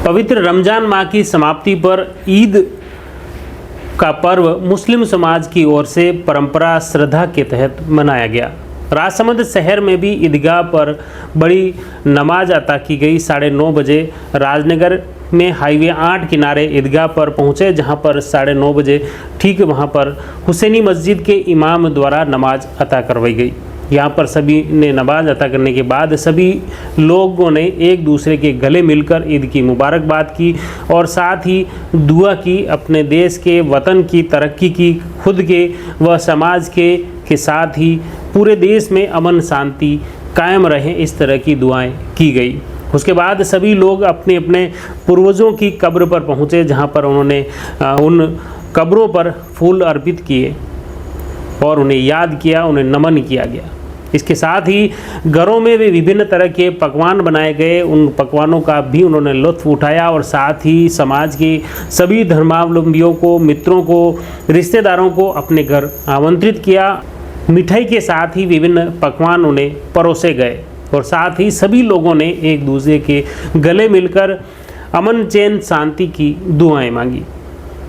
पवित्र रमज़ान माह की समाप्ति पर ईद का पर्व मुस्लिम समाज की ओर से परंपरा श्रद्धा के तहत मनाया गया। राजसमंद शहर में भी ईदगाह पर बड़ी नमाज अता की गई। 9:30 बजे राजनगर में हाईवे 8 किनारे ईदगाह पर पहुंचे, जहां पर 9:30 बजे ठीक वहां पर हुसैनी मस्जिद के इमाम द्वारा नमाज अता करवाई गई। यहाँ पर सभी ने नमाज अता करने के बाद सभी लोगों ने एक दूसरे के गले मिलकर ईद की मुबारकबाद की और साथ ही दुआ की, अपने देश के वतन की तरक्की की, खुद के व समाज के साथ ही पूरे देश में अमन शांति कायम रहे, इस तरह की दुआएं की गई। उसके बाद सभी लोग अपने अपने पूर्वजों की कब्र पर पहुँचे, जहाँ पर उन्होंने उन कब्रों पर फूल अर्पित किए और उन्हें याद किया, उन्हें नमन किया गया। इसके साथ ही घरों में भी विभिन्न तरह के पकवान बनाए गए, उन पकवानों का भी उन्होंने लुत्फ़ उठाया और साथ ही समाज के सभी धर्मावलंबियों को, मित्रों को, रिश्तेदारों को अपने घर आमंत्रित किया। मिठाई के साथ ही विभिन्न पकवान उन्हें परोसे गए और साथ ही सभी लोगों ने एक दूसरे के गले मिलकर अमन चैन शांति की दुआएं मांगी।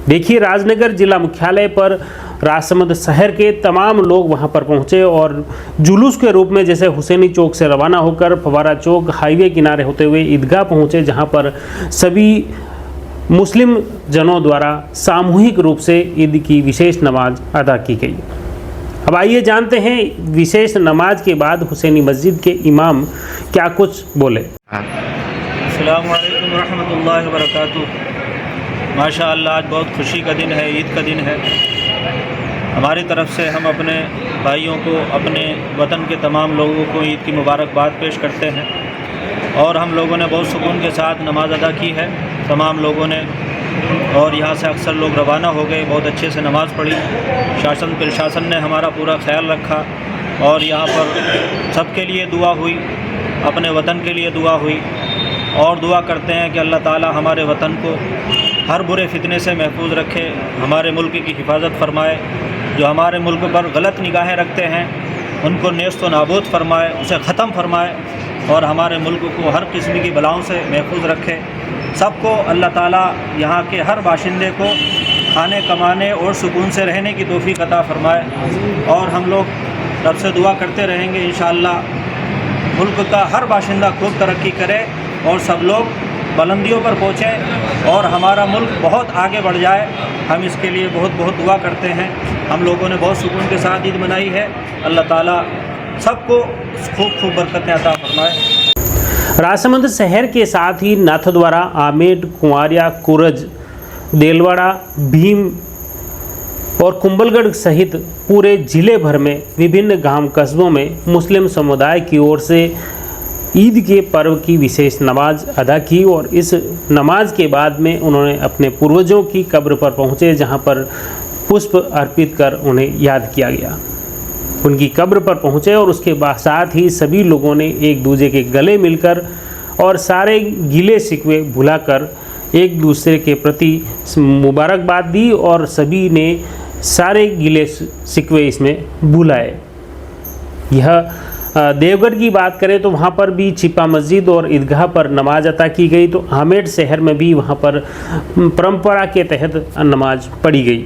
देखिए, राजनगर जिला मुख्यालय पर राजसमंद शहर के तमाम लोग वहां पर पहुंचे और जुलूस के रूप में जैसे हुसैनी चौक से रवाना होकर फवारा चौक हाईवे किनारे होते हुए ईदगाह पहुंचे, जहां पर सभी मुस्लिम जनों द्वारा सामूहिक रूप से ईद की विशेष नमाज अदा की गई। अब आइए जानते हैं विशेष नमाज के बाद हुसैनी मस्जिद के इमाम क्या कुछ बोले। अस्सलामु अलैकुम रहमतुल्लाहि व बरकातुहू। माशाअल्लाह, आज बहुत खुशी का दिन है, ईद का दिन है। हमारी तरफ से हम अपने भाइयों को, अपने वतन के तमाम लोगों को ईद की मुबारकबाद पेश करते हैं और हम लोगों ने बहुत सुकून के साथ नमाज अदा की है तमाम लोगों ने। और यहाँ से अक्सर लोग रवाना हो गए, बहुत अच्छे से नमाज़ पढ़ी। शासन प्रशासन ने हमारा पूरा ख्याल रखा और यहाँ पर सबके लिए दुआ हुई, अपने वतन के लिए दुआ हुई और दुआ करते हैं कि अल्लाह ताला हमारे वतन को हर बुरे फितने से महफूज रखे, हमारे मुल्क की हिफाजत फरमाए। जो हमारे मुल्क पर गलत निगाहें रखते हैं उनको नेस्त व नाबूद फरमाए, उसे ख़त्म फरमाए और हमारे मुल्क को हर किस्म की बलाओं से महफूज रखे। सबको अल्लाह ताला यहाँ के हर बाशिंदे को खाने कमाने और सुकून से रहने की तौफीक अता फरमाए। और हम लोग रब से दुआ करते रहेंगे इंशाअल्लाह मुल्क का हर बाशिंदा खूब तरक्की करे और सब लोग बुलंदियों पर पहुँचे और हमारा मुल्क बहुत आगे बढ़ जाए। हम इसके लिए बहुत बहुत दुआ करते हैं। हम लोगों ने बहुत सुकून के साथ ईद मनाई है। अल्लाह ताला सबको खूब खूब बरकतें अता फरमाए। राजसमंद शहर के साथ ही नाथद्वारा, आमेट, कुंवारिया, कुरज, देलवाड़ा, भीम और कुंभलगढ़ सहित पूरे ज़िले भर में विभिन्न गांव कस्बों में मुस्लिम समुदाय की ओर से ईद के पर्व की विशेष नमाज अदा की और इस नमाज के बाद में उन्होंने अपने पूर्वजों की कब्र पर पहुँचे, जहाँ पर पुष्प अर्पित कर उन्हें याद किया गया। उनकी कब्र पर पहुँचे और उसके बाद साथ ही सभी लोगों ने एक दूसरे के गले मिलकर और सारे गिले शिकवे भुलाकर एक दूसरे के प्रति मुबारकबाद दी और सभी ने सारे गिले शिकवे इसमें भुलाए। यह देवगढ़ की बात करें तो वहाँ पर भी छिपा मस्जिद और ईदगाह पर नमाज अता की गई, तो आमेट शहर में भी वहाँ पर परंपरा के तहत नमाज पढ़ी गई।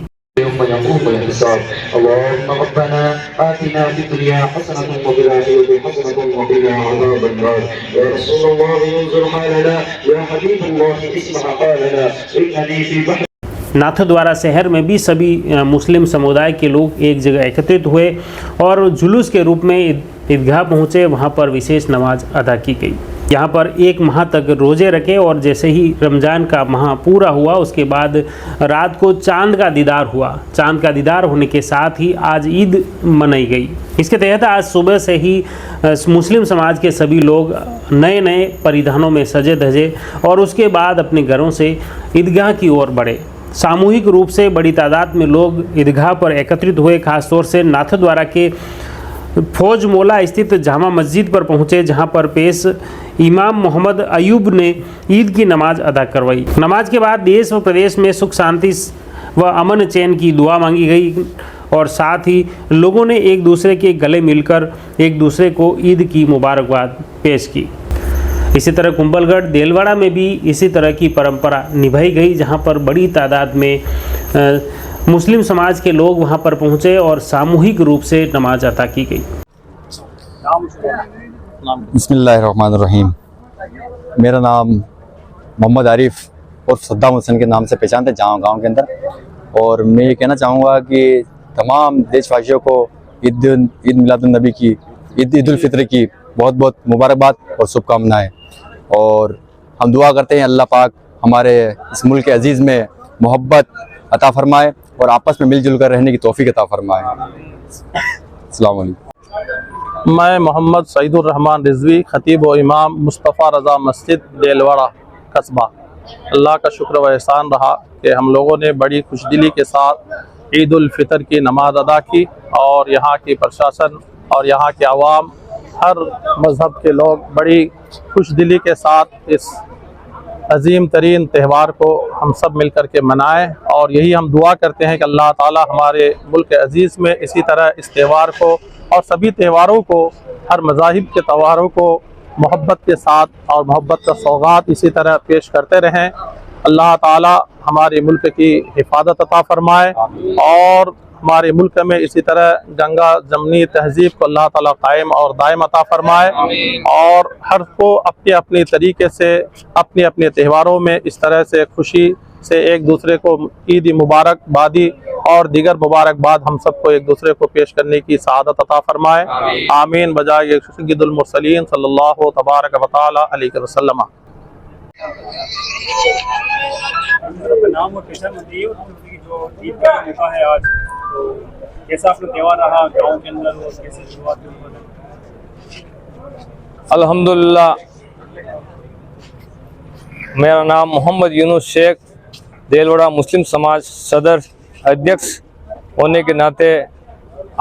नाथद्वारा शहर में भी सभी मुस्लिम समुदाय के लोग एक जगह एकत्रित हुए और जुलूस के रूप में ईदगाह पहुँचे। वहाँ पर विशेष नमाज अदा की गई। यहाँ पर 1 माह तक रोज़े रखे और जैसे ही रमज़ान का माह पूरा हुआ उसके बाद रात को चांद का दीदार हुआ। चांद का दीदार होने के साथ ही आज ईद मनाई गई। इसके तहत आज सुबह से ही मुस्लिम समाज के सभी लोग नए नए परिधानों में सजे धजे और उसके बाद अपने घरों से ईदगाह की ओर बढ़े। सामूहिक रूप से बड़ी तादाद में लोग ईदगाह पर एकत्रित हुए। खासतौर से नाथद्वारा के फौज मोला स्थित जामा मस्जिद पर पहुंचे, जहां पर पेश इमाम मोहम्मद अयूब ने ईद की नमाज अदा करवाई। नमाज के बाद देश व प्रदेश में सुख शांति व अमन चैन की दुआ मांगी गई और साथ ही लोगों ने एक दूसरे के गले मिलकर एक दूसरे को ईद की मुबारकबाद पेश की। इसी तरह कुंभलगढ़ देलवाड़ा में भी इसी तरह की परंपरा निभाई गई, जहां पर बड़ी तादाद में मुस्लिम समाज के लोग वहां पर पहुंचे और सामूहिक रूप से नमाज अता की गई। बिस्मिल्लाहिर्रहमानिर्रहीम। मेरा नाम मोहम्मद आरिफ और सद्दाम हुसैन के नाम से पहचानते जहाँ गाँव के अंदर। और मैं ये कहना चाहूँगा कि तमाम देशवासियों को ईद मिलादुन्नबी की, ईद उल फित्र की बहुत बहुत मुबारकबाद और शुभकामनाएं। और हम दुआ करते हैं अल्लाह पाक हमारे इस मुल्क अजीज़ में मोहब्बत अता फरमाए और आपस में मिलजुल कर रहने की तौफीक अता फरमाए। अस्सलाम वालेकुम। मैं मोहम्मद सईदुर रहमान रिजवी, खतीब व इमाम मुस्तफ़ा रज़ा मस्जिद देलवाड़ा कस्बा। अल्लाह का शुक्र व एहसान रहा कि हम लोगों ने बड़ी खुशदिली के साथ ईद उल फितर की नमाज अदा की और यहाँ की प्रशासन और यहाँ के आवाम, हर मज़हब के लोग बड़ी खुशदिली के साथ इस अजीम तरीन त्यौहार को हम सब मिल कर के मनाएँ। और यही हम दुआ करते हैं कि अल्लाह ताला हमारे मुल्क अजीज़ में इसी तरह इस त्यौहार को और सभी त्यौहारों को, हर मज़ाहिब के त्यौहारों को मोहब्बत के साथ और मोहब्बत का सौगात इसी तरह पेश करते रहें। अल्लाह ताला हमारे मुल्क की हिफाजत अता फरमाए और हमारे मुल्क में इसी तरह गंगा जमनी तहजीब को अल्लाह ताला कायम और दायम अता फरमाए और हर को अपने अपने तरीके से अपने अपने त्योहारों में इस तरह से खुशी से एक दूसरे को ईद मुबारकबादी और दीगर मुबारकबाद हम सबको एक दूसरे को पेश करने की सआदत अता फरमाए। आमीन बजाय सय्यदुल मुरसलीन सल्लल्लाहु तबारक व तआला अलैहि वसल्लम। नाम और पेशा बताइए और जो ईद का मौका है आज, तो कैसा आपका त्यौहार रहा गाँव के अंदर और कैसे शुरुआत हुई? अल्हम्दुलिल्लाह, मेरा नाम मोहम्मद यूनुस शेख, देलवाड़ा मुस्लिम समाज सदर अध्यक्ष होने के नाते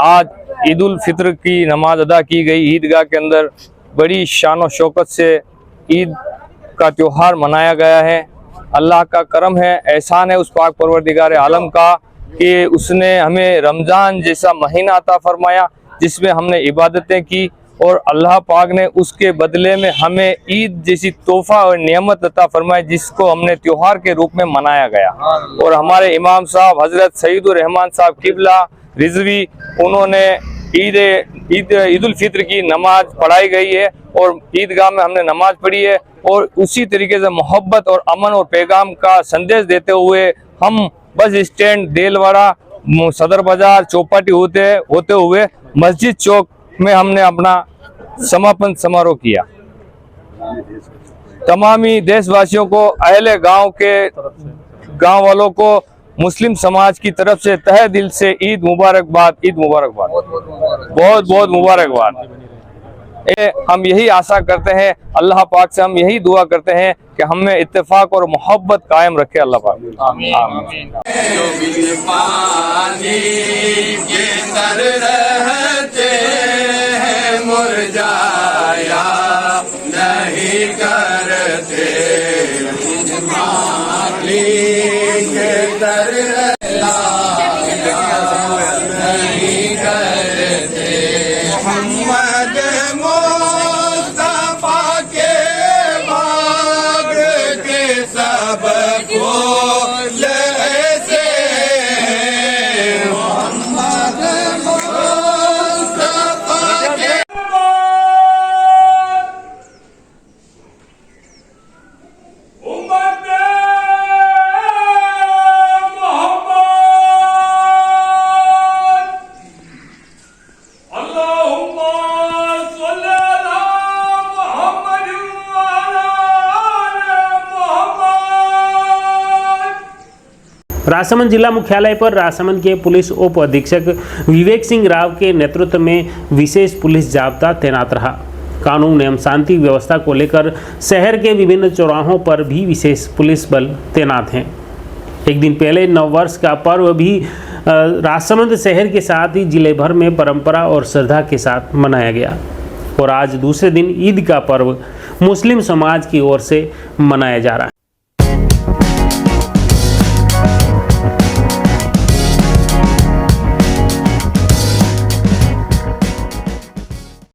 आज ईद उल फित्र की नमाज अदा की गई। ईदगाह के अंदर बड़ी शान और शौकत से ईद का त्यौहार मनाया गया है। अल्लाह का करम है, एहसान है उस पाक परवरदिगार आलम का कि उसने हमें रमज़ान जैसा महीना अता फरमाया जिसमें हमने इबादतें की और अल्लाह पाक ने उसके बदले में हमें ईद जैसी तोहफा और नेमत अता फरमाई जिसको हमने त्योहार के रूप में मनाया गया। और हमारे इमाम साहब हज़रत सईदुर रहमान साहब किबला रिजवी, उन्होंने ईद उल फित्र की नमाज पढ़ाई गई है और ईदगाह में हमने नमाज पढ़ी है और उसी तरीके से मोहब्बत और अमन और पैगाम का संदेश देते हुए हम बस स्टैंड देलवाड़ा सदर बाजार चौपाटी होते हुए मस्जिद चौक में हमने अपना समापन समारोह किया। तमामी देशवासियों को, अहले गांव वालों को मुस्लिम समाज की तरफ से तहे दिल से ईद मुबारकबाद, ईद मुबारकबाद, बहुत बहुत मुबारकबाद। हम यही आशा करते हैं, अल्लाह पाक से हम यही दुआ करते हैं कि हमें इत्तेफाक और मोहब्बत कायम रखे अल्लाह पाक। आमीन आमीन। मुरझाया नहीं करते नहीं करते मोहम्मद मुस्तफा के बाग के सब फूल ऐसे मोहम्मद मुस्तफा के राजसमंद जिला मुख्यालय पर राजसमंद के पुलिस उप अधीक्षक विवेक सिंह राव के नेतृत्व में विशेष पुलिस जाब्ता तैनात रहा। कानून एवं शांति व्यवस्था को लेकर शहर के विभिन्न चौराहों पर भी विशेष पुलिस बल तैनात हैं। एक दिन पहले नववर्ष का पर्व भी राजसमंद शहर के साथ ही जिले भर में परंपरा और श्रद्धा के साथ मनाया गया और आज दूसरे दिन ईद का पर्व मुस्लिम समाज की ओर से मनाया जा रहा है।